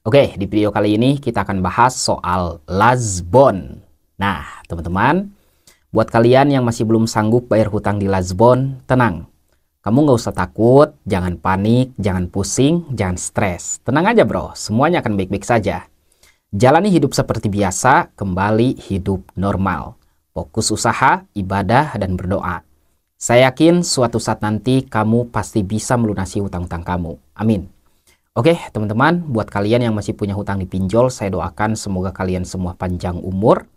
Oke, di video kali ini kita akan bahas soal Lazbon. Nah, teman-teman, buat kalian yang masih belum sanggup bayar hutang di Lazbon, tenang. Kamu nggak usah takut, jangan panik, jangan pusing, jangan stres. Tenang aja bro, semuanya akan baik-baik saja. Jalani hidup seperti biasa, kembali hidup normal. Fokus usaha, ibadah, dan berdoa. Saya yakin suatu saat nanti kamu pasti bisa melunasi hutang-hutang kamu. Amin. Oke, teman-teman, buat kalian yang masih punya hutang di pinjol, saya doakan semoga kalian semua panjang umur,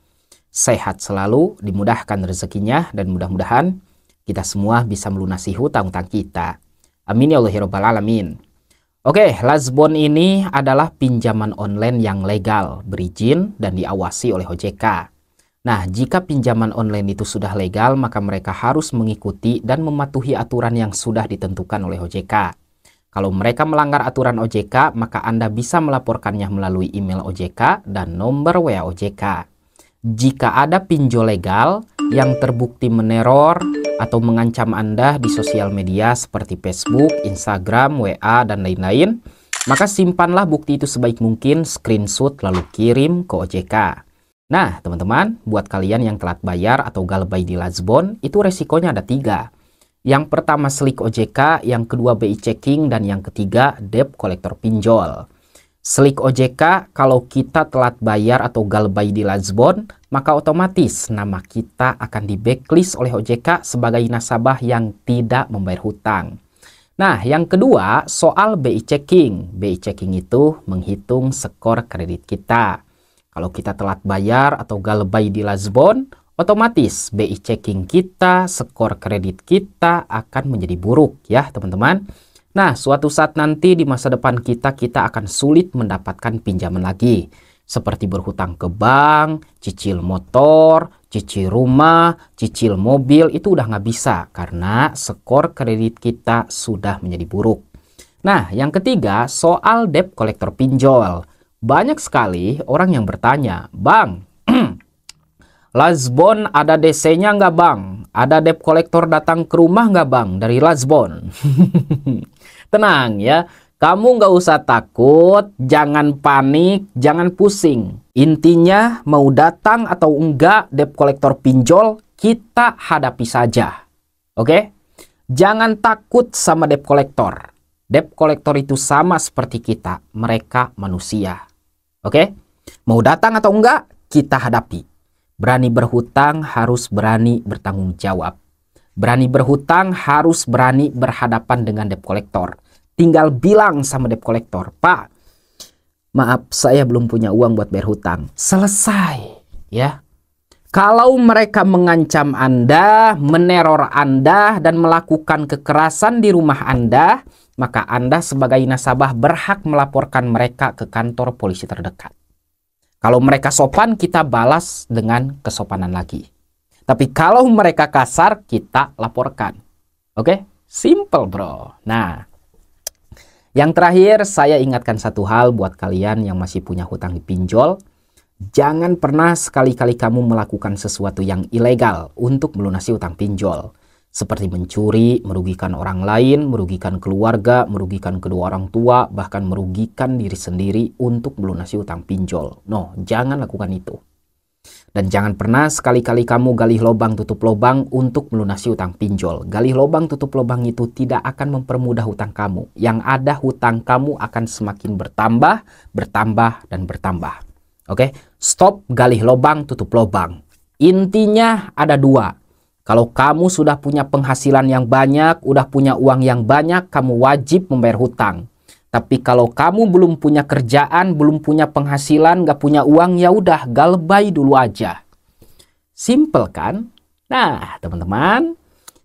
sehat selalu, dimudahkan rezekinya, dan mudah-mudahan kita semua bisa melunasi hutang-hutang kita. Amin ya Allah ya Rabbal Alamin. Oke, Lazbon ini adalah pinjaman online yang legal, berizin, dan diawasi oleh OJK. Nah, jika pinjaman online itu sudah legal, maka mereka harus mengikuti dan mematuhi aturan yang sudah ditentukan oleh OJK. Kalau mereka melanggar aturan OJK, maka Anda bisa melaporkannya melalui email OJK dan nomor WA OJK. Jika ada pinjol legal yang terbukti meneror atau mengancam Anda di sosial media seperti Facebook, Instagram, WA, dan lain-lain, maka simpanlah bukti itu sebaik mungkin, screenshot lalu kirim ke OJK. Nah, teman-teman, buat kalian yang telat bayar atau galbay di Lazbon, itu resikonya ada 3. Yang pertama slik OJK, yang kedua BI checking, dan yang ketiga debt collector pinjol. Slik OJK, kalau kita telat bayar atau galbay di Lazbon, maka otomatis nama kita akan di backlist oleh OJK sebagai nasabah yang tidak membayar hutang. Nah, yang kedua soal BI checking. BI checking itu menghitung skor kredit kita. Kalau kita telat bayar atau galbay di Lazbon, otomatis BI checking kita, skor kredit kita akan menjadi buruk ya teman-teman. Nah, suatu saat nanti di masa depan kita akan sulit mendapatkan pinjaman lagi. Seperti berhutang ke bank, cicil motor, cicil rumah, cicil mobil, itu udah nggak bisa karena skor kredit kita sudah menjadi buruk. Nah, yang ketiga soal debt collector pinjol. Banyak sekali orang yang bertanya, Bang, Lazbon ada DC-nya nggak bang? Ada debt collector datang ke rumah nggak bang dari Lazbon? Tenang ya, kamu nggak usah takut, jangan panik, jangan pusing. Intinya mau datang atau enggak debt collector pinjol, kita hadapi saja. Oke? Jangan takut sama debt collector. Debt collector itu sama seperti kita, mereka manusia. Oke? Mau datang atau enggak, kita hadapi. Berani berhutang harus berani bertanggung jawab. Berani berhutang harus berani berhadapan dengan debt collector. Tinggal bilang sama debt collector, Pak, maaf saya belum punya uang buat bayar hutang. Selesai, ya. Kalau mereka mengancam Anda, meneror Anda, dan melakukan kekerasan di rumah Anda, maka Anda sebagai nasabah berhak melaporkan mereka ke kantor polisi terdekat. Kalau mereka sopan, kita balas dengan kesopanan lagi. Tapi kalau mereka kasar, kita laporkan. Oke? Simple, bro. Nah, yang terakhir, saya ingatkan satu hal buat kalian yang masih punya hutang di pinjol. Jangan pernah sekali-kali kamu melakukan sesuatu yang ilegal untuk melunasi hutang pinjol. Seperti mencuri, merugikan orang lain, merugikan keluarga, merugikan kedua orang tua, bahkan merugikan diri sendiri untuk melunasi hutang pinjol. No, jangan lakukan itu. Dan jangan pernah sekali-kali kamu galih lobang tutup lobang untuk melunasi hutang pinjol. Galih lobang tutup lobang itu tidak akan mempermudah hutang kamu. Yang ada hutang kamu akan semakin bertambah, bertambah, dan bertambah. Oke? Stop galih lobang tutup lobang. Intinya ada 2. Kalau kamu sudah punya penghasilan yang banyak, udah punya uang yang banyak, kamu wajib membayar hutang. Tapi kalau kamu belum punya kerjaan, belum punya penghasilan, nggak punya uang, ya udah galbay dulu aja. Simple kan? Nah, teman-teman,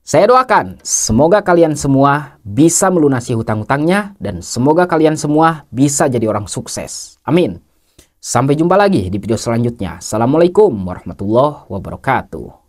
saya doakan semoga kalian semua bisa melunasi hutang-hutangnya dan semoga kalian semua bisa jadi orang sukses. Amin. Sampai jumpa lagi di video selanjutnya. Assalamualaikum warahmatullahi wabarakatuh.